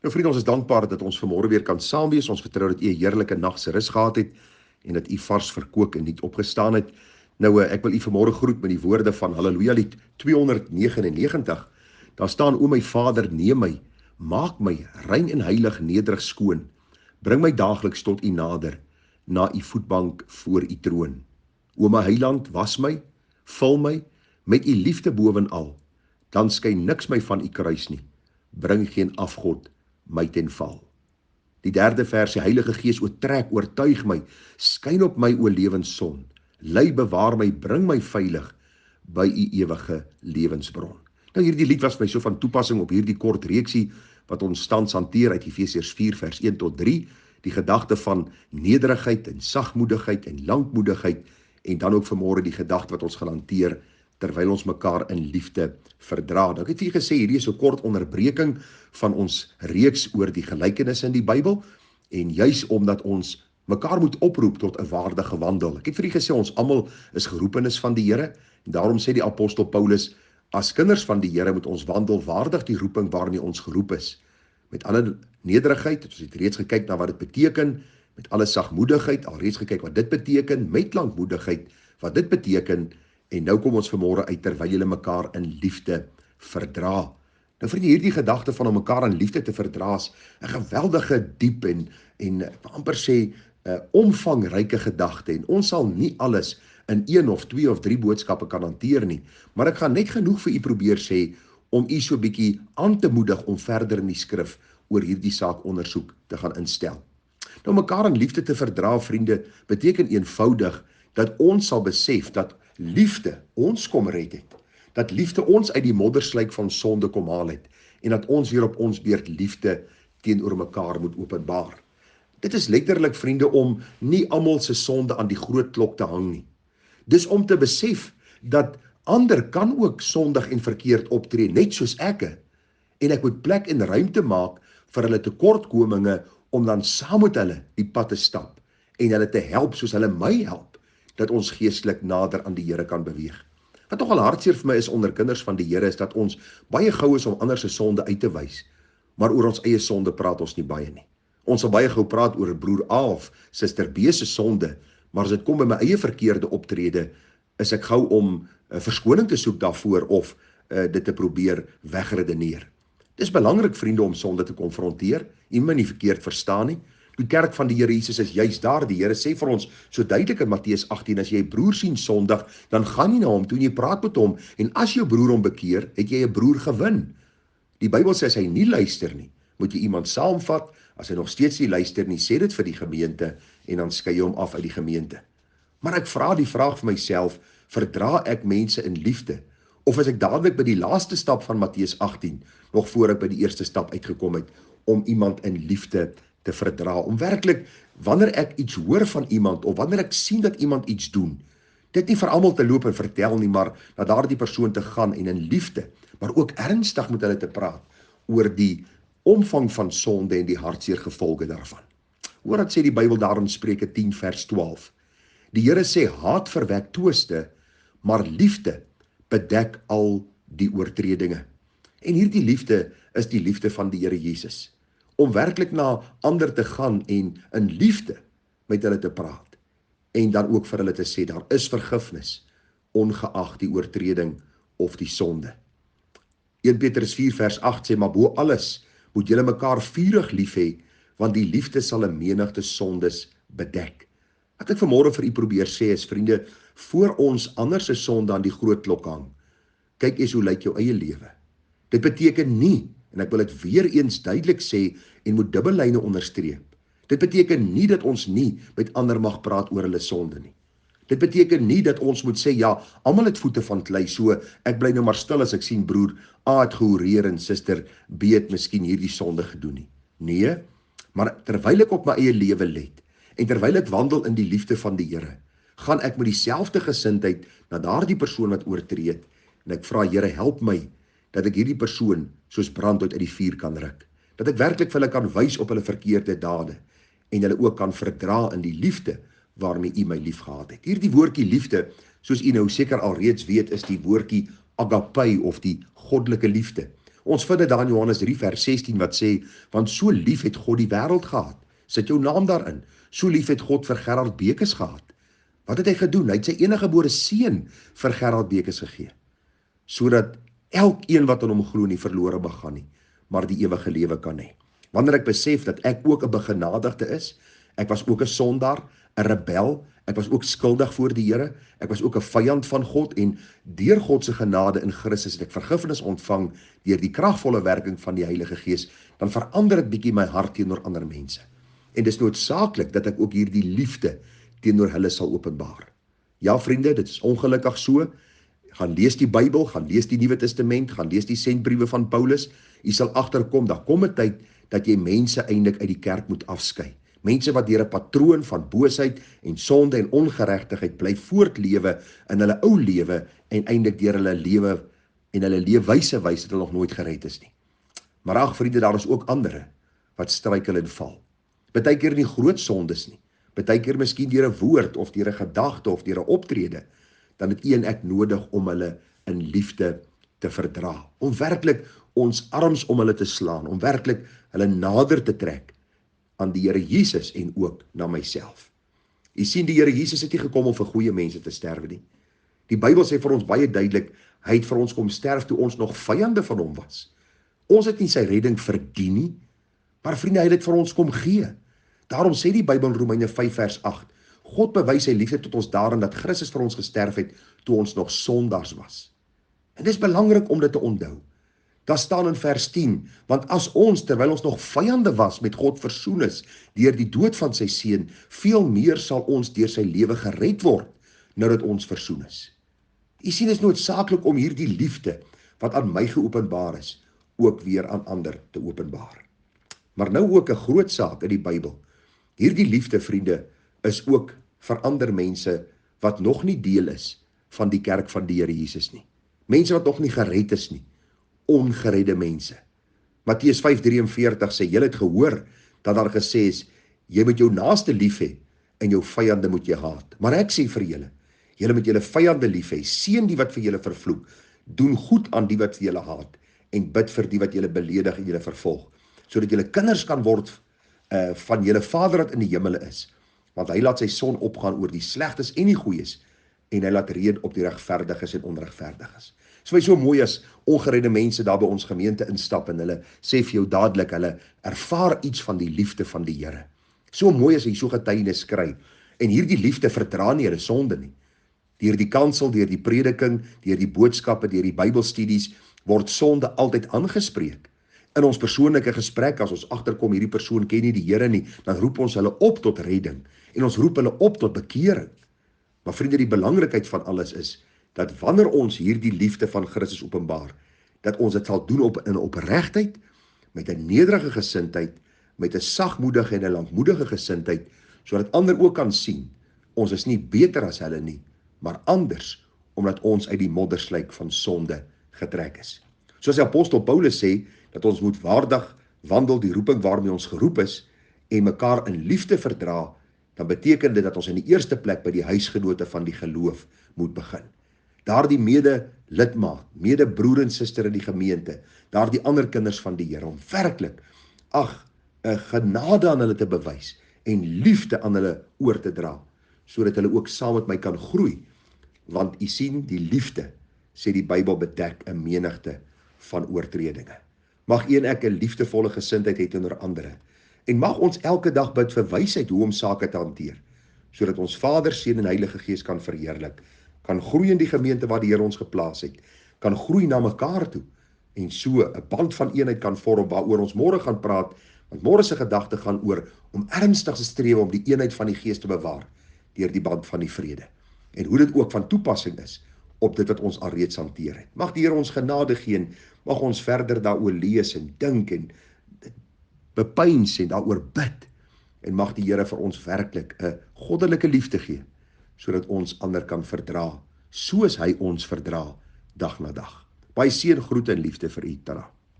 Nou vriende, ons is dankbaar dat ons vanmôre weer kan saam wees. Ons vertrou dat u 'n heerlike nag se rus gehad het en dat u vars verkook en nuut opgestaan het. Nou ek wil u vanmôre groet met die woorde van Halleluja lied 299. Daar staan: O my Vader, neem my, maak my rein en heilig, nederig skoon. Bring my daagliks tot u nader, na u voetbank voor u troon. O my Heiland, was my, vul my met u liefde bovenal. Dan skyn niks my van u kruis nie. Bring geen afgod my ten val. Die derde vers: die Heilige Gees oortrek, oortuig my, skyn op my o lewensson. Lei, bewaar my, bring my veilig by u ewige lewensbron. Nou hierdie lied was vir my so van toepassing op hierdie kort reeksie wat ons tans hanteer uit Efesiërs 4 vers 1 tot 3, die gedagte van nederigheid en sagmoedigheid en lankmoedigheid, en dan ook vanmôre die gedagte wat ons gaan hanteer terwyl ons mekaar in liefde verdra. Nou ek het vir julle gesê, hierdie is 'n kort onderbreking van ons reeks oor die gelykenisse in die Bybel, en juis omdat ons mekaar moet oproep tot 'n waardige wandel. Ek het vir julle gesê, ons almal is geroepenis van die Here, en daarom sê die apostel Paulus, as kinders van die Here moet ons wandel waardig die roeping waarmee ons geroep is. Met alle nederigheid, ons het reeds gekyk na wat dit beteken, met alle sagmoedigheid, alreeds gekyk wat dit beteken, met lankmoedigheid, wat dit beteken, en nou kom ons vanmôre uit terwyl julle mekaar in liefde verdra. Nou vriende, hierdie gedagte van om mekaar in liefde te verdra is 'n geweldige diep en ek wil amper sê 'n omvangryke gedagte, en ons sal nie alles in 1 of 2 of 3 boodskappe kan hanteer nie, maar ek gaan net genoeg vir u probeer sê om u so bietjie aan te moedig om verder in die skrif oor hierdie saak ondersoek te gaan instel. Nou mekaar in liefde te verdra, vriende, beteken eenvoudig dat ons sal besef dat liefde ons kom red het, dat liefde ons uit die moddersluik van sonde kom haal het, en dat ons weer op ons beurt liefde teenoor mekaar moet openbaar. Dit is letterlik, vriende, om nie almal se sonde aan die groot klok te hang nie. Dis om te besef dat ander kan ook sondig en verkeerd optree, net soos ek, en ek moet plek en ruimte maak vir hulle tekortkominge, om dan saam met hulle die pad te stap, en hulle te help soos hulle my help, dat ons geestelik nader aan die Here kan beweeg. Wat nogal hartseer vir my is onder kinders van die Here, is dat ons baie gou is om ander se sonde uit te wys, maar oor ons eie sonde praat ons nie baie nie. Ons sal baie gou praat oor broer A of suster B se sonde, maar as dit kom by my eie verkeerde optrede, is ek gou om verskoning te soek daarvoor of dit te probeer wegredeneer. Dis belangrik, vriende, om sonde te konfronteer, en my nie verkeerd verstaan nie. Die kerk van die Here Jesus is juist daar. Die Here sê vir ons so duidelik in Matteus 18, as jy broer sien sondig, dan gaan jy na hom toe en jy praat met hom, en as jou broer hom bekeer, het jy 'n broer gewin. Die Bybel sê as hy nie luister nie, moet jy iemand saamvat. As hy nog steeds nie luister nie, sê dit vir die gemeente, en dan skei jy hom af uit die gemeente. Maar ek vra die vraag vir myself, verdra ek mense in liefde, of is ek dadelik by die laaste stap van Matteus 18, nog voor ek by die eerste stap uitgekom het, om iemand in liefde te verdra, om werklik, wanneer ek iets hoor van iemand, of wanneer ek sien dat iemand iets doen, dit nie vir almal te loop en vertel nie, maar na daardie persoon te gaan, en in liefde, maar ook ernstig met hulle te praat, oor die omvang van sonde en die hartseer gevolge daarvan. Hoor wat sê die Bybel daar in Spreuke 10 vers 12. Die Here sê, haat verwek twiste, maar liefde bedek al die oortredinge. En hierdie liefde is die liefde van die Here Jesus, om werklik na ander te gaan en in liefde met hulle te praat, en dan ook vir hulle te sê, daar is vergifnis, ongeag die oortreding of die sonde. 1 Petrus 4 vers 8 sê, maar bo alles moet julle mekaar vurig lief hê, want die liefde sal 'n menigte sondes bedek. Wat ek vanmôre vir u probeer sê is, vriende, voor ons ander se sonde aan die groot klok hang, kyk eens hoe lyk jou eie lewe. Dit beteken nie, en ek wil dit weer eens duidelik sê, en moet dubbellyne onderstreep, dit beteken nie dat ons nie met ander mag praat oor hulle sonde nie. Dit beteken nie dat ons moet sê, ja, almal het voete van klei, so ek bly nou maar stil as ek sien broer A het gehoreer en suster B het miskien hierdie sonde gedoen nie. Nee, maar terwyl ek op my eie lewe let, en terwyl ek wandel in die liefde van die Here, gaan ek met dieselfde gesindheid na daardie persoon wat oortree het, en ek vra, Here, help my, dat ek hierdie persoon soos brandhout uit die vuur kan ruk, dat ek werklik vir hulle kan wys op hulle verkeerde dade, en hulle ook kan verdra in die liefde waarmee u my lief gehad het. Hierdie woordjie liefde, soos u nou seker alreeds weet, is die woordjie agape of die goddelike liefde. Ons vind dit daar in Johannes 3 vers 16 wat sê, want so lief het God die wêreld gehad. Sit jou naam daarin. So lief het God vir Gerard Bekes gehad. Wat het hy gedoen? Hy het sy enige gebore seun vir Gerard Bekes gegee, sodat elkeen wat aan hom glo nie verlore mag gaan nie, maar die ewige lewe kan hê. Wanneer ek besef dat ek ook 'n begenadigde is, ek was ook 'n sondaar, 'n rebel, ek was ook skuldig voor die Here, ek was ook 'n vyand van God en deur God se genade in Christus het ek vergifnis ontvang deur die kragvolle werking van die Heilige Gees, dan verander dit bietjie my hart teenoor ander mense. En dis noodsaaklik dat ek ook hierdie liefde teenoor hulle sal openbaar. Ja vriende, dit is ongelukkig so. Gaan lees die Bybel, gaan lees die Nuwe Testament, gaan lees die sendbriewe van Paulus. Jy sal agterkom, daar kom 'n tyd dat jy mense eintlik uit die kerk moet afskei. Mense wat deur 'n patroon van boosheid en sonde en ongeregtigheid bly voortlewe in hulle ou lewe en eintlik deur hulle lewe en hulle leefwyse wys dat hulle nog nooit gered is nie. Maar ag vriende, daar is ook ander wat struikel en val. Partykeer nie groot sondes nie. Partykeer miskien deur 'n woord of deur 'n gedagte of deur 'n optrede. Dan het u en ek nodig om hulle in liefde te verdra. Om werklik ons arms om hulle te slaan, om werklik hulle nader te trek aan die Here Jesus en ook na myself. U sien, die Here Jesus het nie gekom om vir goeie mense te sterwe nie. Die Bybel sê vir ons baie duidelik, hy het vir ons kom sterf toe ons nog vyande van hom was. Ons het nie sy redding verdien nie, maar vriende, hy het dit vir ons kom gee. Daarom sê die Bybel in Romeine 5 vers 8, God bewys sy liefde tot ons daarin dat Christus vir ons gesterf het toe ons nog sondaars was. En dit is belangrik om dit te onthou. Daar staan in vers 10, want as ons, terwyl ons nog vyande was, met God versoen is, deur die dood van sy seun, veel meer sal ons deur sy lewe gered word, nou dat ons versoen is. U sien, is noodsaaklik om hierdie liefde, wat aan my geopenbaar is, ook weer aan ander te openbaar. Maar nou ook 'n groot saak in die Bybel. Hierdie liefde, vriende, is ook vir ander mense wat nog nie deel is van die kerk van die Here Jesus nie. Mense wat nog nie gered is nie. Ongeredde mense. Matteus 5:43 sê, julle het gehoor dat daar gesê is, jy moet jou naaste lief hê en jou vyande moet jy haat. Maar ek sê vir julle, julle moet julle vyande lief hê, seën die wat vir julle vervloek, doen goed aan die wat vir julle haat en bid vir die wat julle beledig en julle vervolg, sodat julle kinders kan word van julle Vader wat in die hemele is, want hy laat sy son opgaan oor die slegtes en die goeies, en hy laat reën op die regverdiges en onregverdiges. Dit is vir my so mooi as ongeredde mense daar by ons gemeente instap en hulle sê vir jou dadelik, hulle ervaar iets van die liefde van die Here. So mooi as hy so getuienis skryf, en hierdie liefde verdra nie hulle sonde nie. Deur die kansel, deur die prediking, deur die boodskappe, deur die Bybelstudies, word sonde altyd aangespreek. In ons persoonlike gesprek, as ons agterkom hierdie persoon ken nie die Here nie, dan roep ons hulle op tot redding en ons roep hulle op tot bekering. Maar vriende, die belangrikheid van alles is dat wanneer ons hierdie liefde van Christus openbaar, dat ons dit sal doen in opregtheid, met 'n nederige gesindheid, met 'n sagmoedige en 'n lankmoedige gesindheid, sodat ander ook kan sien, ons is nie beter as hulle nie, maar anders, omdat ons uit die moddersluik van sonde getrek is. Soos die apostel Paulus sê, dat ons moet waardig wandel die roeping waarmee ons geroep is, en mekaar in liefde verdra, dan beteken dit dat ons in die eerste plek by die huisgenote van die geloof moet begin. Daar die mede-lidmaat, mede-broer en suster in die gemeente, daar die ander kinders van die Here, om werklik, 'n genade aan hulle te bewys, en liefde aan hulle oor te dra, sodat hulle ook saam met my kan groei, want u sien, die liefde, sê die Bybel, bedek 'n menigte van oortredinge. Mag u en ek 'n liefdevolle gesindheid hê teenoor ander, en mag ons elke dag bid vir wysheid hoe om sake te hanteer, sodat ons Vader, Seun en Heilige Gees kan verheerlik, kan groei in die gemeente waar die Here ons geplaas het, kan groei na mekaar toe, en so 'n band van eenheid kan vorm waaroor ons môre gaan praat, want môre se gedagte gaan oor om ernstig te streef om die eenheid van die Gees te bewaar, deur die band van die vrede, en hoe dit ook van toepassing is op dit wat ons alreeds hanteer het. Mag die Here ons genade gee, mag ons verder daaroor lees en dink en bepeins en daaroor bid, en mag die Here vir ons werklik 'n goddelike liefde gee, sodat ons ander kan verdra, soos hy ons verdra, dag na dag. Baie seën, groete en liefde vir u. Tada.